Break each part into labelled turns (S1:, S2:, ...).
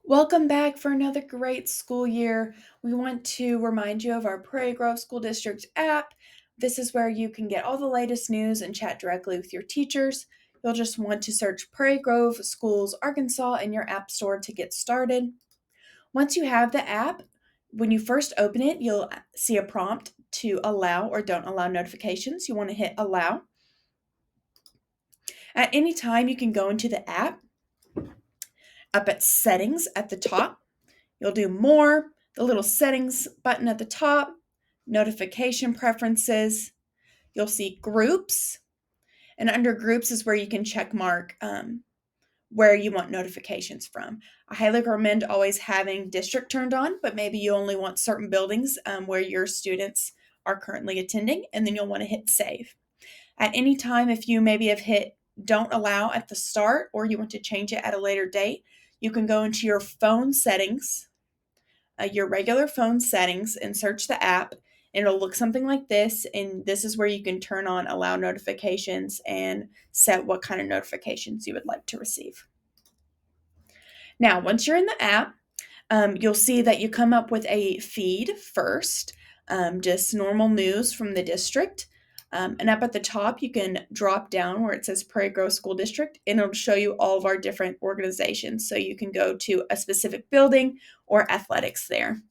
S1: Welcome back for another great school year. We want to remind you of our Prairie Grove School District app. This is where you can get all the latest news and chat directly with your teachers. You'll just want to search Prairie Grove Schools Arkansas in your app store to get started. Once you have the app, when you first open it, you'll see a prompt to allow or don't allow notifications. You want to hit allow. At any time, you can go into the app up at settings at the top. You'll do more, the little settings button at the top, notification preferences. You'll see groups, and under groups is where you can check mark where you want notifications from. I highly recommend always having district turned on, but maybe you only want certain buildings where your students are currently attending, and then you'll want to hit save. At any time, if you maybe have hit don't allow at the start or you want to change it at a later date, you can go into your phone settings, your regular phone settings, and search the app. And it'll look something like this. And this is where you can turn on allow notifications and set what kind of notifications you would like to receive. Now, once you're in the app, you'll see that you come up with a feed first, just normal news from the district. And up at the top, you can drop down where it says Prairie Grove School District, and it'll show you all of our different organizations. So you can go to a specific building or athletics there.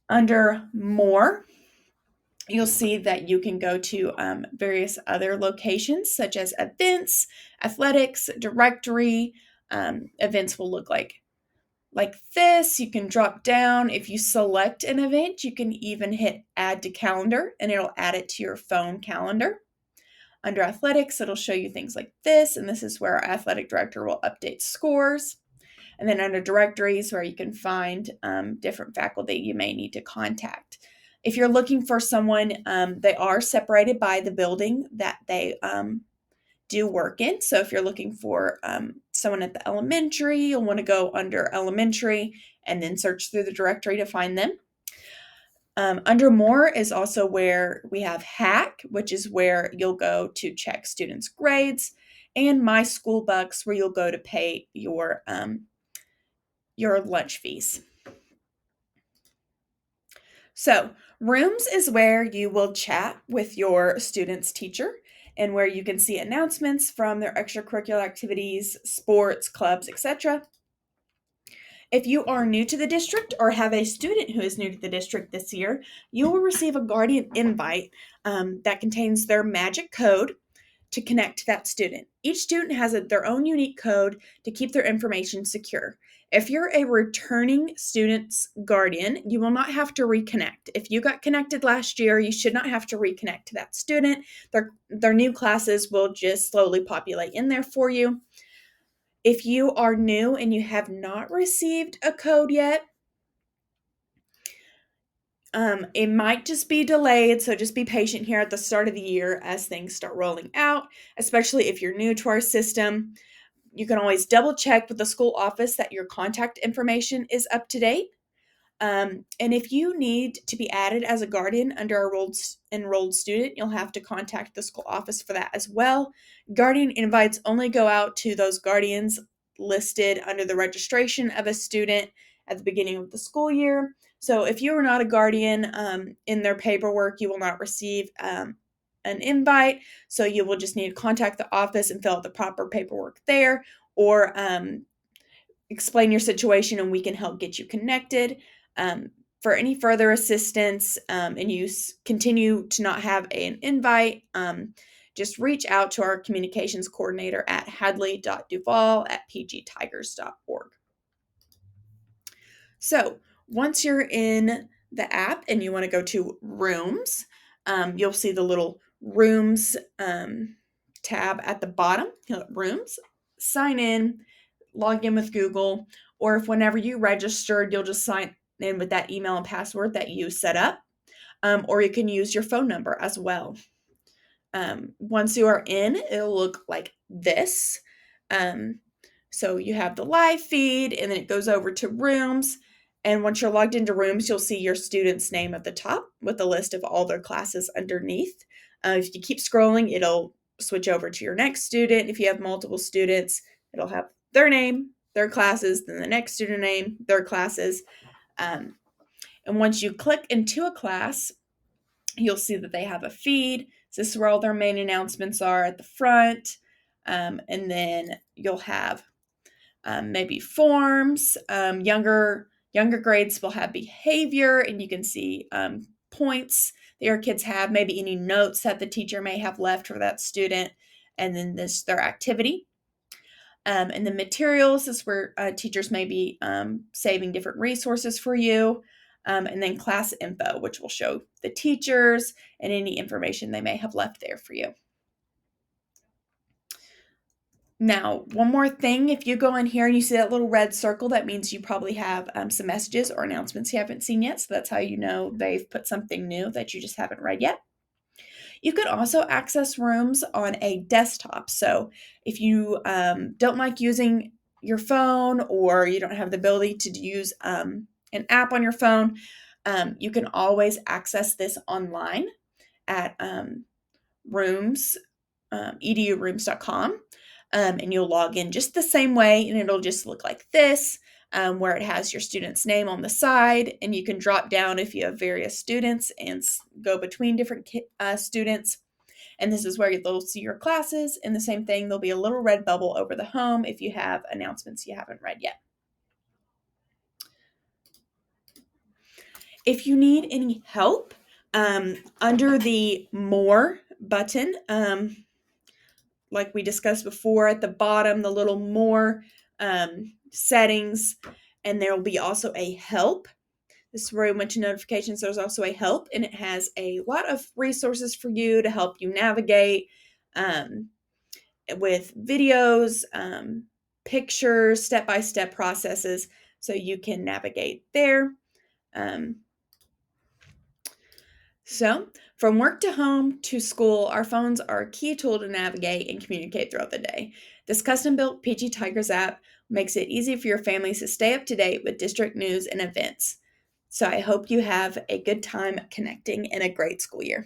S1: Under More, you'll see that you can go to various other locations such as events, athletics, directory. Events will look like this. You can drop down. If you select an event, you can even hit add to calendar and it'll add it to your phone calendar. Under athletics, it'll show you things like this, and this is where our athletic director will update scores. And then under directories, where you can find different faculty you may need to contact. If you're looking for someone, they are separated by the building that they do work in. So if you're looking for someone at the elementary, you'll want to go under elementary and then search through the directory to find them. Under More is also where we have Hack, which is where you'll go to check students' grades, and My School Bucks, where you'll go to pay your lunch fees. So, Rooms is where you will chat with your student's teacher and where you can see announcements from their extracurricular activities, sports, clubs, etc. If you are new to the district or have a student who is new to the district this year, you will receive a guardian invite that contains their magic code to connect to that student. Each student has their own unique code to keep their information secure. If you're a returning student's guardian, you will not have to reconnect. If you got connected last year, you should not have to reconnect to that student. Their new classes will just slowly populate in there for you. If you are new and you have not received a code yet, it might just be delayed, so just be patient here at the start of the year as things start rolling out, especially if you're new to our system. You can always double check with the school office that your contact information is up to date. And if you need to be added as a guardian under a enrolled student, you'll have to contact the school office for that as well. Guardian invites only go out to those guardians listed under the registration of a student at the beginning of the school year. So if you are not a guardian in their paperwork, you will not receive an invite. So you will just need to contact the office and fill out the proper paperwork there, or explain your situation and we can help get you connected. For any further assistance and you continue to not have an invite, just reach out to our communications coordinator at hadley.duval@pgtigers.org. So once you're in the app and you want to go to Rooms, you'll see the little Rooms tab at the bottom. Rooms, sign in, log in with Google, or if whenever you registered, you'll just sign in with that email and password that you set up, or you can use your phone number as well. Once you are in, it'll look like this. So you have the live feed, and then it goes over to Rooms. And once you're logged into Rooms, you'll see your student's name at the top with a list of all their classes underneath. If you keep scrolling, it'll switch over to your next student. If you have multiple students, it'll have their name, their classes, then the next student name, their classes. Um, and once you click into a class, you'll see that they have a feed. So this is where all their main announcements are at the front. And then you'll have maybe forms. Younger grades will have behavior, and you can see points that your kids have, maybe any notes that the teacher may have left for that student, and then their activity. And the materials is where teachers may be saving different resources for you. And then class info, which will show the teachers and any information they may have left there for you. Now, one more thing, if you go in here and you see that little red circle, that means you probably have some messages or announcements you haven't seen yet. So that's how you know they've put something new that you just haven't read yet. You could also access rooms on a desktop. So if you don't like using your phone, or you don't have the ability to use an app on your phone, you can always access this online at rooms, edurooms.com. And you'll log in just the same way, and it'll just look like this, where it has your student's name on the side, and you can drop down if you have various students and go between different students. And this is where they'll see your classes, and the same thing, there'll be a little red bubble over the home if you have announcements you haven't read yet. If you need any help, under the More button, like we discussed before, at the bottom, the little More settings, and there will be also a Help. This is where we went to notifications. There's also a Help, and it has a lot of resources for you to help you navigate with videos, pictures, step-by-step processes, so you can navigate there. So, from work to home to school, our phones are a key tool to navigate and communicate throughout the day. This custom-built PG Tigers app makes it easy for your families to stay up to date with district news and events. So I hope you have a good time connecting and a great school year.